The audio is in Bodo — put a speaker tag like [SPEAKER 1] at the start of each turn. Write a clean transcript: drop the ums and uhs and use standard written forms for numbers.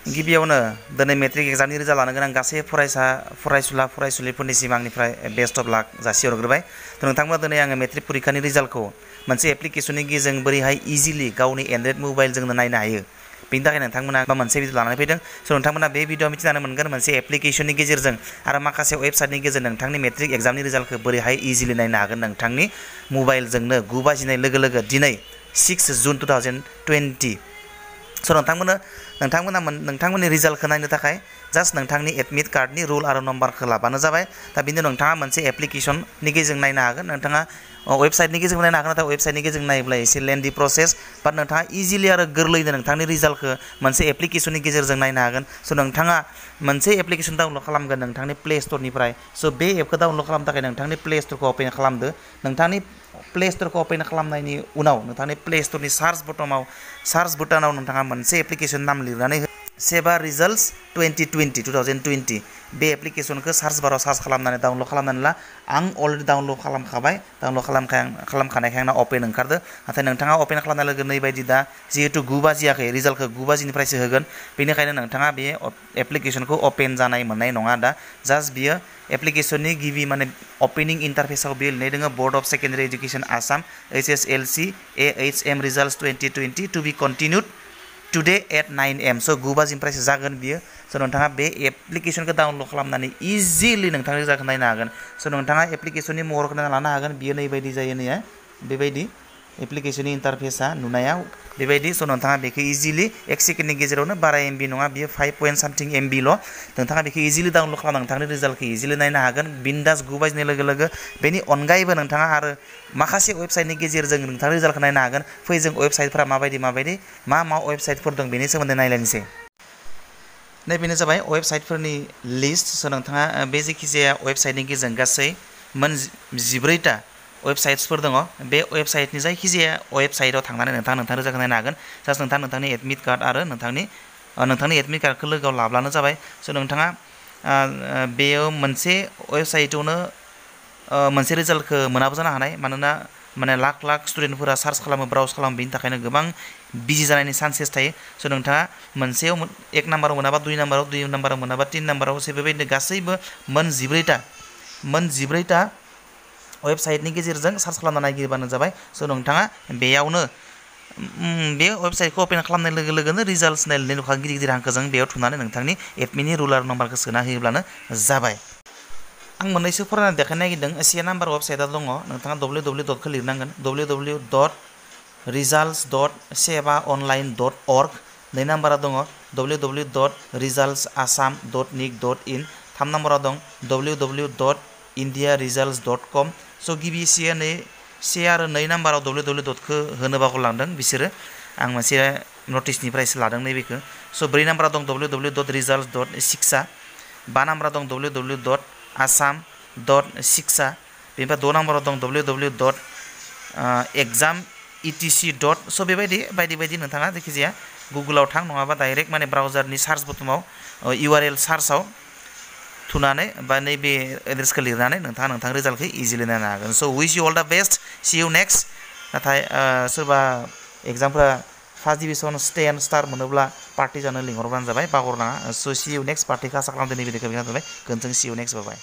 [SPEAKER 1] गिबियावनो दिनै मेट्रिक एग्जामनि रिजाल्ट लानो गोनां गासै फरायसुलिफोरनिसिम आंनिफ्राय बेस्ट अफ लाक जासिहरग्रोबाय। नोंथांमोना दिनै आङो मेट्रिक परिखानि रिजाल्टखौ मोनसे एप्लिकेशननि गेजेरजों बोरैहाय इजिलि गावनि एन्ड्रइड मबाइलजोंनो नायनो हायो बेनि थाखाय नोंथांमोना मोनसे भिडिअ लानानै फैदों। नोंथांमोना बे भिडिअआव मिथिनानै मोनगोन मोनसे एप्लिकेशननि गेजेरजों आरो माखासे वेबसाइटनि गेजेरजों नोंथांनि मेट्रिक एग्जामनि रिजाल्टखौ बोरैहाय इजिलि नायनो हागोन नोंथांनि मबाइलजोंनो 9 बाजिनाय लोगो लोगो दिनै 6 जुन 2020। नोंथांमोननि रिजाल्टखौ नायनो थाखाय जास्ट नोंथांनि एडमिट कार्डनि रुल आरो नम्बरखौ लाबानो जाबाय। दा बिनि उनाव नोंथाङा मोनसे एप्लिकेशननि गेजेरजों नायनो हागोन। नोंथाङा वेबसाइटनि गेजेरजों नायनो हागोन, नाथाय वेबसाइटनि गेजेरजों नायोब्ला एसे लेन्दी प्रसेस, बाट नोंथाङा इजिलि आरो गोरलैनो नोंथांनि रिजाल्टखौ मोनसे एप्लिकेशननि गेजेरजों नायनो हागोन। नोंथाङा मोनसे एप्लिकेशन डाउनलड खालामगोन नोंथांनि प्ले स्ट'रनिफ्राय। बे एपखौ डाउनलड खालामनो थाखाय नोंथांनि प्ले स्ट'रखौ अपेन खालामदो। नोंथांनि प्ले स्ट'रखौ अपेन खालामनायनि उनाव नोंथांनि प्ले स्ट'रनि सार्च बुटानाव नोंथाङा मोनसे एप्लिकेशन नाम लिरनानै सेबा रिजाल्ट्स 2020 बे एप्लिकेशनखौ सार्च बाराव सार्च खालामनानै डाउनलड खालामनानै ला। आं अलरेडि डाउनलड खालामखाबाय, डाउनलड खालामखानायखाय आंना अपेन ओंखारदो। नाथाय नोंथाङा अपेन खालामनाय लोगो नैबायदि दा जिहेतु 9 बाजियाखै, रिजाल्टखौ 9 बाजिनिफ्रायसो होगोन, बेनिखायनो नोंथाङा बे एप्लिकेशनखौ अपेन जानाय मोननाय नङा। दा जास्ट बियो एप्लिकेशननि गिबि अपेनिं इन्टारफेसाव बे लिरनाय दङ board of secondary education Assam HSLC AHM results 2020 to be continued today at 9 AM। 9 बाजिनिफ्रायसो जागोन बियो। नोंथाङा बे एप्लिकेशनखौ डाउनलड खालामनानै इजिलि नोंथांनि रिजाल्टखौ नायनो हागोन। नोंथाङा एप्लिकेशननि महरखौ नायना लानो हागोन। बियो नैबायदि जायो, नै बेबायदि एप्लिकेशननि इन्टारफेसा नुनाया बेबायदि। नोंथाङा बेखौ इजिलि 1 सेकेन्डनि गेजेरावनो, बारा MB नङा, बियो 5 पइन्ट सामथिं MBल'। नोंथाङा बेखौ इजिलि डाउनलड खालामना नोंथांनि रिजाल्टखौ इजिलि नायनो हागोन बिन्दास 9 बाजिनाय लोगो लोगो। बेनि अनगायैबो नोंथाङा आरो माखासे वेबसाइटनि गेजेरजों नोंथांनि रिजाल्टखौ नायनो हागोन। फै जों वेबसाइटफोरा माबायदि मा वेबसाइटफोर दं बेनि सोमोन्दै नायलायनोसै। बेनो जाबाय वेबसाइटफोरनि लिस्ट। नोंथाङा बे जायखिजाया वेबसाइटनि गेजेरजों गासै 14टा वेबसाइट्सफोर दङ। बे वेबसाइटनि जायखिजाया वेबसाइटआव थांनानै नोंथांनि रिजाल्टखौ नायनो हागोन। जास्ट नोंथांनि एडमिट कार्ड आरो नोंथांनि एडमिट कार्डखौ लोगोआव लाब्लानो जाबाय। नोंथाङा बेयाव मोनसे वेबसाइटआवनो मोनसे रिजाल्टखौ मोनाबो जानो हानाय, मानोना लाख स्टुडेन्टफोरा सार्च खालामो, ब्राउज खालामो, बेनि थाखायनो गोबां बिजि जानायनि चान्सेस थायो। नोंथाङा मोनसेयाव 1 नाम्बाराव मोनाबा 2 नाम्बाराव मोनाबा 3 नाम्बाराव बेबायदिनो गासैबो 14टा वेबसाइटनि गेजेरजों सार्च खालामना नागिरबानो जाबाय। नोंथाङा बेयावनो बे वेबसाइटखौ अपेन खालामनाय लोगो लोगोनो रिजाल्ट्स नायनाय नुखागोन गिदिर हांखोजों। बेयाव थुनानै नोंथांनि एडमिटनि रुलार नाम्बारखौ सोना होयोब्लानो जाबाय। आं मोननैसो फरायनानै देखायनो नागिरदों। 1 नाम्बार वेबसाइटआ दङ, नोंथाङा www खौ लिरनांगोन, www.results.sebaonline.org। 2 नाम्बारा दङ www.resultsasam.nic.in। 3 नाम्बाराव दं www.indiaresults.com। गिबि से आरो 2 नाम्बाराव www खौ होनो बावगारलांदों बिसोरो, आं मोनसे नटिसनिफ्रायसो लादों नैबेखौ। 4 नाम्बाराव दं www.results.शिक्षा। 5 नाम्बाराव दं www.assam.शिक्षा। बेनिफ्राय 6 नाम्बाराव दं www.exam.etc. बेबायदि बायदि नोंथाङा जायखिजाया गुगोलाव थां, नङाबा डाइरेक्ट ब्राउजारनि सार्च बुटमाव URL सार्चआव थुनानै बा नैबे एड्रेसखौ लिरनानै नोंथांनि रिजाल्टखौ इजिलि नायनो हागोन। उइश इउ अल दा बेस्ट, सि इउ नेक्स्ट। नाथाय सोरबा एग्जामफ्रा फार्स्ट डिभिजन स्टार मोनोब्ला पार्टि जानो लिंहरबानो जाबाय, बावगारनाङा। सि इउ नेक्स्ट, पार्टिखौ आसा खालामदों। नैबे भिडिअखौ जाबाय, गोजोन्थों, सि इउ नेक्स्ट, बाय।